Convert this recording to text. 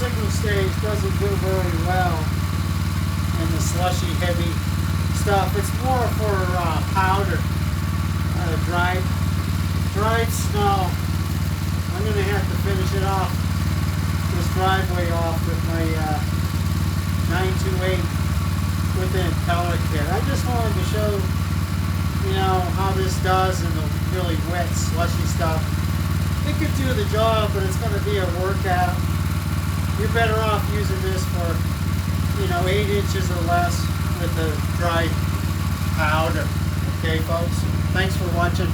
single stage doesn't do very well in the slushy heavy stuff. It's more for powder, dried snow. I'm going to have to finish it off, this driveway off with my 928 with the impeller kit. I just wanted to show, you know, how this does in the really wet, slushy stuff. It could do the job, but it's going to be a workout. You're better off using this for, you know, 8 inches or less with the dry powder. Okay, folks? Thanks for watching.